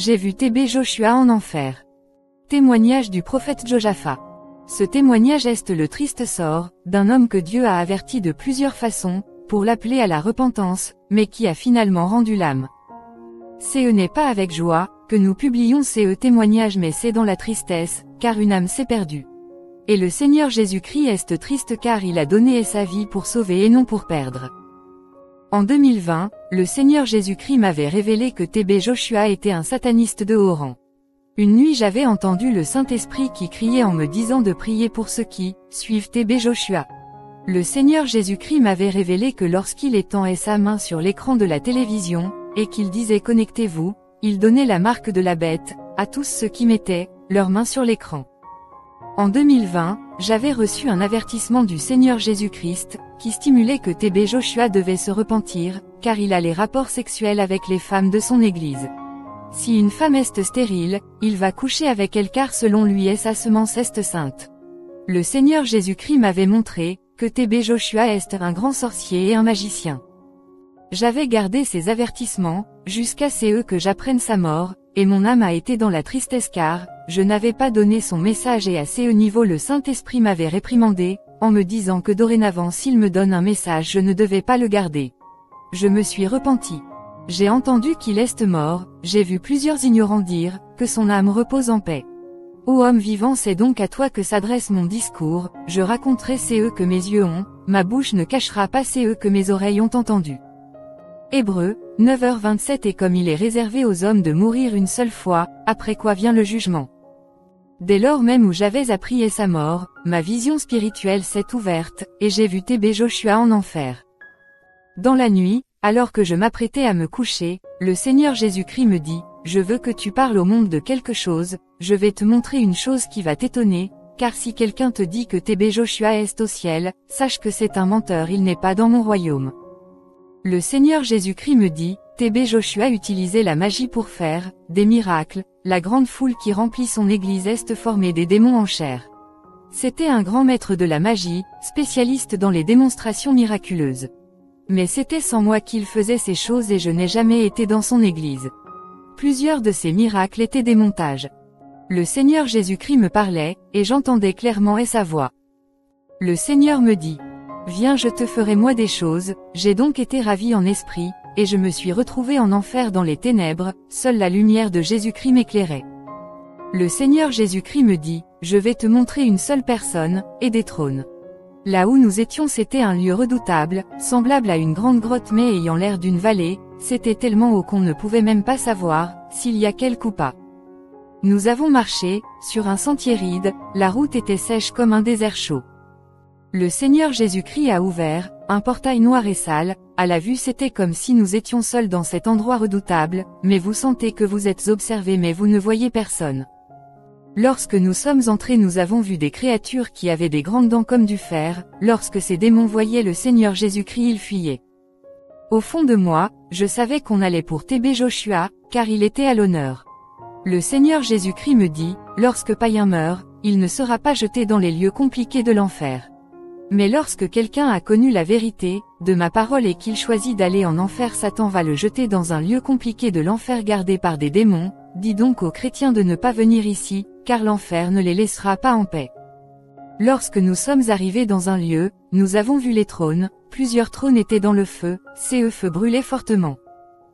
j'ai vu TB Joshua en enfer. Témoignage du prophète Josaphat. Ce témoignage est le triste sort d'un homme que Dieu a averti de plusieurs façons, pour l'appeler à la repentance, mais qui a finalement rendu l'âme. Ce n'est pas avec joie que nous publions ces témoignages, mais c'est dans la tristesse, car une âme s'est perdue. Et le Seigneur Jésus-Christ est triste car il a donné sa vie pour sauver et non pour perdre. En 2020, le Seigneur Jésus-Christ m'avait révélé que TB Joshua était un sataniste de haut rang. Une nuit j'avais entendu le Saint-Esprit qui criait en me disant de prier pour ceux qui suivent TB Joshua. Le Seigneur Jésus-Christ m'avait révélé que lorsqu'il étendait sa main sur l'écran de la télévision, et qu'il disait connectez-vous, il donnait la marque de la bête à tous ceux qui mettaient leurs mains sur l'écran. En 2020, j'avais reçu un avertissement du Seigneur Jésus-Christ, qui stimulait que TB Joshua devait se repentir, car il a les rapports sexuels avec les femmes de son église. Si une femme est stérile, il va coucher avec elle car selon lui sa semence est sainte. Le Seigneur Jésus-Christ m'avait montré que TB Joshua est un grand sorcier et un magicien. J'avais gardé ces avertissements, jusqu'à ce que j'apprenne sa mort, et mon âme a été dans la tristesse car je n'avais pas donné son message et à ce niveau le Saint-Esprit m'avait réprimandé, en me disant que dorénavant s'il me donne un message je ne devais pas le garder. Je me suis repenti. J'ai entendu qu'il est mort, j'ai vu plusieurs ignorants dire que son âme repose en paix. Ô homme vivant, c'est donc à toi que s'adresse mon discours, je raconterai ce que mes yeux ont, ma bouche ne cachera pas ce que mes oreilles ont entendu. Hébreux, 9h27. Et comme il est réservé aux hommes de mourir une seule fois, après quoi vient le jugement. Dès lors même où j'avais appris sa mort, ma vision spirituelle s'est ouverte, et j'ai vu TB Joshua en enfer. Dans la nuit, alors que je m'apprêtais à me coucher, le Seigneur Jésus-Christ me dit, je veux que tu parles au monde de quelque chose, je vais te montrer une chose qui va t'étonner, car si quelqu'un te dit que TB Joshua est au ciel, sache que c'est un menteur, il n'est pas dans mon royaume. Le Seigneur Jésus-Christ me dit, TB Joshua utilisait la magie pour faire des miracles, la grande foule qui remplit son église est formée des démons en chair. C'était un grand maître de la magie, spécialiste dans les démonstrations miraculeuses. Mais c'était sans moi qu'il faisait ces choses et je n'ai jamais été dans son église. Plusieurs de ces miracles étaient des montages. Le Seigneur Jésus-Christ me parlait, et j'entendais clairement sa voix. Le Seigneur me dit, viens, je te ferai moi des choses. J'ai donc été ravi en esprit, et je me suis retrouvé en enfer dans les ténèbres, seule la lumière de Jésus-Christ m'éclairait. Le Seigneur Jésus-Christ me dit, je vais te montrer une seule personne, et des trônes. Là où nous étions c'était un lieu redoutable, semblable à une grande grotte mais ayant l'air d'une vallée, c'était tellement haut qu'on ne pouvait même pas savoir s'il y a quelque ou pas. Nous avons marché sur un sentier ride, la route était sèche comme un désert chaud. Le Seigneur Jésus-Christ a ouvert un portail noir et sale, à la vue c'était comme si nous étions seuls dans cet endroit redoutable, mais vous sentez que vous êtes observés mais vous ne voyez personne. Lorsque nous sommes entrés nous avons vu des créatures qui avaient des grandes dents comme du fer, lorsque ces démons voyaient le Seigneur Jésus-Christ ils fuyaient. Au fond de moi, je savais qu'on allait pour TB Joshua, car il était à l'honneur. Le Seigneur Jésus-Christ me dit, lorsque païen meurt, il ne sera pas jeté dans les lieux compliqués de l'enfer. Mais lorsque quelqu'un a connu la vérité de ma parole et qu'il choisit d'aller en enfer, Satan va le jeter dans un lieu compliqué de l'enfer gardé par des démons. Dis donc aux chrétiens de ne pas venir ici, car l'enfer ne les laissera pas en paix. Lorsque nous sommes arrivés dans un lieu, nous avons vu les trônes, plusieurs trônes étaient dans le feu, ces feux brûlaient fortement.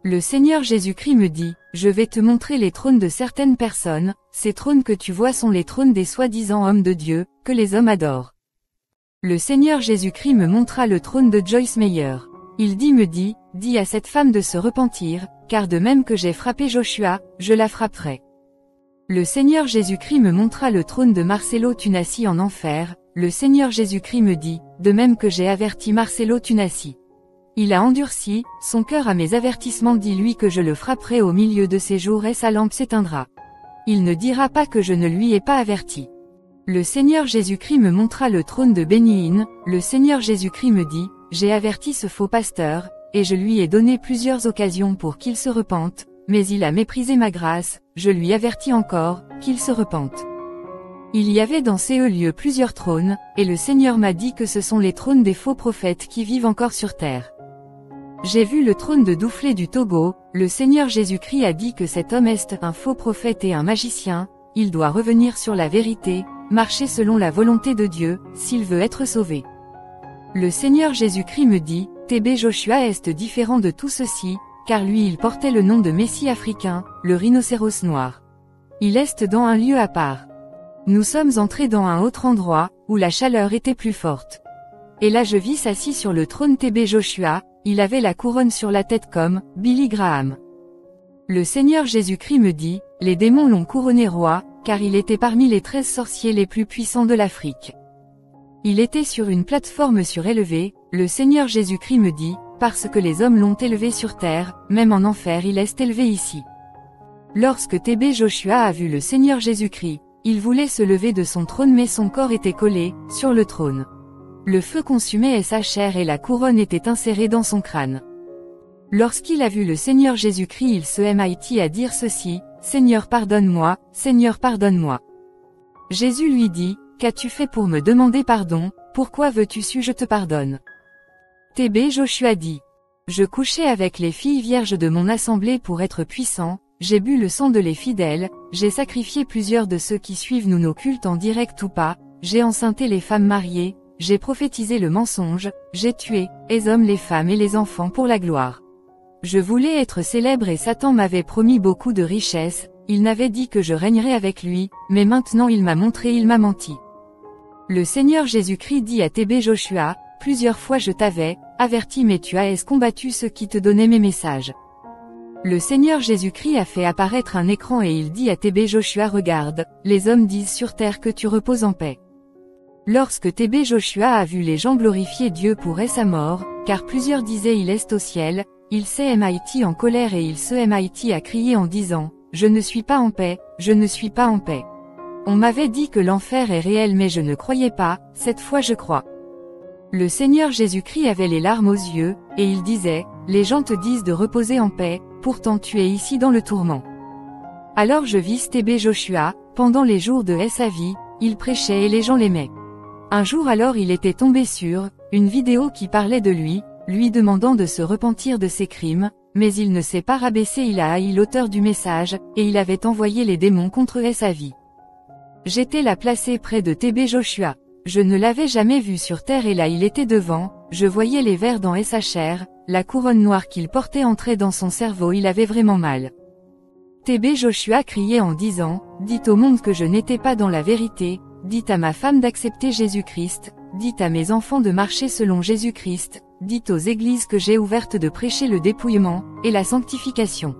Le Seigneur Jésus-Christ me dit, je vais te montrer les trônes de certaines personnes, ces trônes que tu vois sont les trônes des soi-disant hommes de Dieu, que les hommes adorent. Le Seigneur Jésus-Christ me montra le trône de Joyce Meyer. Il me dit, dis à cette femme de se repentir, car de même que j'ai frappé Joshua, je la frapperai. Le Seigneur Jésus-Christ me montra le trône de Marcello Tunasi en enfer, le Seigneur Jésus-Christ me dit, de même que j'ai averti Marcello Tunasi. Il a endurci son cœur à mes avertissements, dis-lui que je le frapperai au milieu de ses jours et sa lampe s'éteindra. Il ne dira pas que je ne lui ai pas averti. Le Seigneur Jésus-Christ me montra le trône de Béniin, le Seigneur Jésus-Christ me dit, j'ai averti ce faux pasteur, et je lui ai donné plusieurs occasions pour qu'il se repente, mais il a méprisé ma grâce, je lui avertis encore, qu'il se repente. Il y avait dans ces lieux plusieurs trônes, et le Seigneur m'a dit que ce sont les trônes des faux prophètes qui vivent encore sur terre. J'ai vu le trône de Douflé du Togo, le Seigneur Jésus-Christ a dit que cet homme est un faux prophète et un magicien, il doit revenir sur la vérité, marcher selon la volonté de Dieu, s'il veut être sauvé. Le Seigneur Jésus-Christ me dit, TB Joshua est différent de tout ceci, car lui il portait le nom de Messie africain, le rhinocéros noir. Il est dans un lieu à part. Nous sommes entrés dans un autre endroit, où la chaleur était plus forte. Et là je vis assis sur le trône TB Joshua, il avait la couronne sur la tête comme Billy Graham. Le Seigneur Jésus-Christ me dit, les démons l'ont couronné roi, car il était parmi les 13 sorciers les plus puissants de l'Afrique. Il était sur une plateforme surélevée, le Seigneur Jésus-Christ me dit, parce que les hommes l'ont élevé sur terre, même en enfer il est élevé ici. Lorsque TB Joshua a vu le Seigneur Jésus-Christ, il voulait se lever de son trône mais son corps était collé, sur le trône. Le feu consumait sa chair et la couronne était insérée dans son crâne. Lorsqu'il a vu le Seigneur Jésus-Christ il se mit à dire ceci, Seigneur pardonne-moi, Seigneur pardonne-moi. Jésus lui dit, qu'as-tu fait pour me demander pardon, pourquoi veux-tu que je te pardonne? TB Joshua dit, je couchais avec les filles vierges de mon assemblée pour être puissant, j'ai bu le sang de les fidèles, j'ai sacrifié plusieurs de ceux qui suivent nos cultes en direct ou pas, j'ai enceinté les femmes mariées, j'ai prophétisé le mensonge, j'ai tué, les hommes, les femmes et les enfants pour la gloire. Je voulais être célèbre et Satan m'avait promis beaucoup de richesses, il n'avait dit que je régnerais avec lui, mais maintenant il m'a montré, il m'a menti. Le Seigneur Jésus-Christ dit à TB Joshua, plusieurs fois je t'avais averti mais tu as combattu ceux qui te donnaient mes messages. Le Seigneur Jésus-Christ a fait apparaître un écran et il dit à TB Joshua regarde, les hommes disent sur terre que tu reposes en paix. Lorsque TB Joshua a vu les gens glorifier Dieu pour sa mort, car plusieurs disaient il est au ciel, il s'est mit en colère et il se mit à crier en disant, je ne suis pas en paix, je ne suis pas en paix. On m'avait dit que l'enfer est réel mais je ne croyais pas, cette fois je crois. Le Seigneur Jésus-Christ avait les larmes aux yeux, et il disait, les gens te disent de reposer en paix, pourtant tu es ici dans le tourment. Alors je vis TB Joshua, pendant les jours de sa vie, il prêchait et les gens l'aimaient. Un jour alors il était tombé sur une vidéo qui parlait de lui demandant de se repentir de ses crimes, mais il ne s'est pas rabaissé, il a haï l'auteur du message, et il avait envoyé les démons contre sa vie. J'étais là placé près de TB Joshua. Je ne l'avais jamais vu sur terre et là il était devant, je voyais les vers dans sa chair, la couronne noire qu'il portait entrait dans son cerveau, il avait vraiment mal. TB Joshua criait en disant, dites au monde que je n'étais pas dans la vérité, dites à ma femme d'accepter Jésus-Christ, dites à mes enfants de marcher selon Jésus-Christ, dites aux églises que j'ai ouvertes de prêcher le dépouillement, et la sanctification.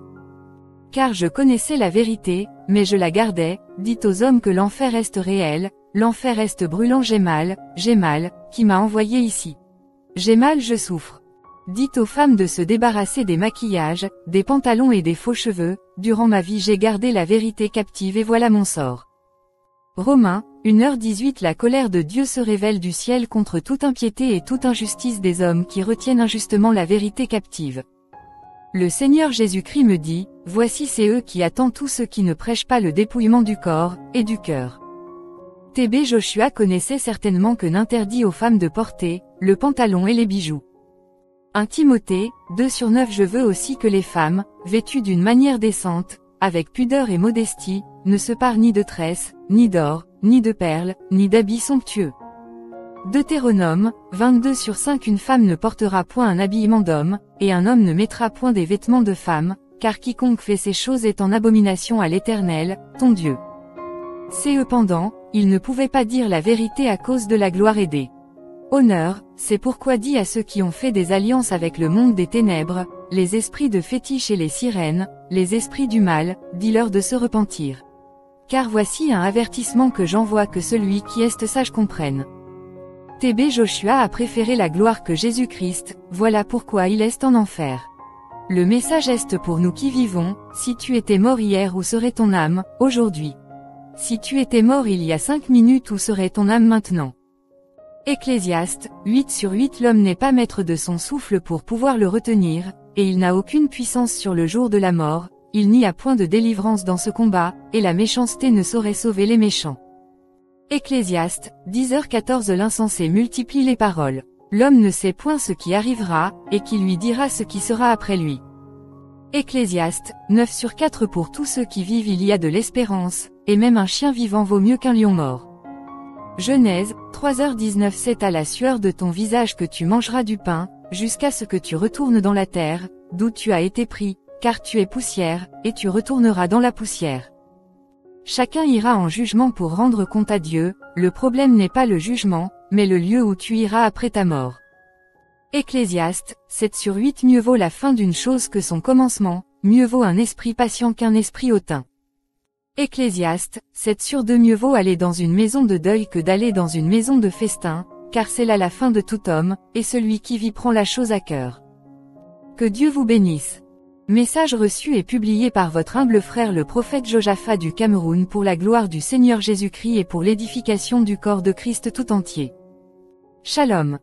Car je connaissais la vérité, mais je la gardais, dites aux hommes que l'enfer est réel, l'enfer est brûlant, j'ai mal, qui m'a envoyé ici. J'ai mal, je souffre. Dites aux femmes de se débarrasser des maquillages, des pantalons et des faux cheveux, durant ma vie j'ai gardé la vérité captive et voilà mon sort. Romains, 1h18 La colère de Dieu se révèle du ciel contre toute impiété et toute injustice des hommes qui retiennent injustement la vérité captive. Le Seigneur Jésus-Christ me dit, voici c'est eux qui attendent tous ceux qui ne prêchent pas le dépouillement du corps, et du cœur. TB Joshua connaissait certainement que n'interdit aux femmes de porter, le pantalon et les bijoux. 1 Timothée, 2/9 Je veux aussi que les femmes, vêtues d'une manière décente, avec pudeur et modestie, ne se parent ni de tresses, ni d'or, ni de perles, ni d'habits somptueux. Deutéronome, 22/5 Une femme ne portera point un habillement d'homme, et un homme ne mettra point des vêtements de femme, car quiconque fait ces choses est en abomination à l'Éternel, ton Dieu. Cependant, il ne pouvait pas dire la vérité à cause de la gloire et des honneurs, c'est pourquoi dit à ceux qui ont fait des alliances avec le monde des ténèbres, les esprits de fétiche et les sirènes, les esprits du mal, dis-leur de se repentir. Car voici un avertissement que j'envoie que celui qui est sage comprenne. TB Joshua a préféré la gloire que Jésus-Christ, voilà pourquoi il est en enfer. Le message est pour nous qui vivons, si tu étais mort hier où serait ton âme, aujourd'hui? Si tu étais mort il y a 5 minutes où serait ton âme maintenant? Ecclésiaste, 8/8 L'homme n'est pas maître de son souffle pour pouvoir le retenir, et il n'a aucune puissance sur le jour de la mort, il n'y a point de délivrance dans ce combat, et la méchanceté ne saurait sauver les méchants. Ecclésiaste, 10h14 L'insensé multiplie les paroles. L'homme ne sait point ce qui arrivera, et qui lui dira ce qui sera après lui. Ecclésiaste, 9/4. Pour tous ceux qui vivent il y a de l'espérance, et même un chien vivant vaut mieux qu'un lion mort. Genèse, 3h19. C'est à la sueur de ton visage que tu mangeras du pain, jusqu'à ce que tu retournes dans la terre, d'où tu as été pris, car tu es poussière, et tu retourneras dans la poussière. Chacun ira en jugement pour rendre compte à Dieu, le problème n'est pas le jugement, mais le lieu où tu iras après ta mort. Ecclésiaste, 7/8. Mieux vaut la fin d'une chose que son commencement, mieux vaut un esprit patient qu'un esprit hautain. Ecclésiaste, 7/2. Mieux vaut aller dans une maison de deuil que d'aller dans une maison de festin, car c'est là la fin de tout homme, et celui qui vit prend la chose à cœur. Que Dieu vous bénisse. Message reçu et publié par votre humble frère le prophète Josaphat du Cameroun pour la gloire du Seigneur Jésus-Christ et pour l'édification du corps de Christ tout entier. Shalom.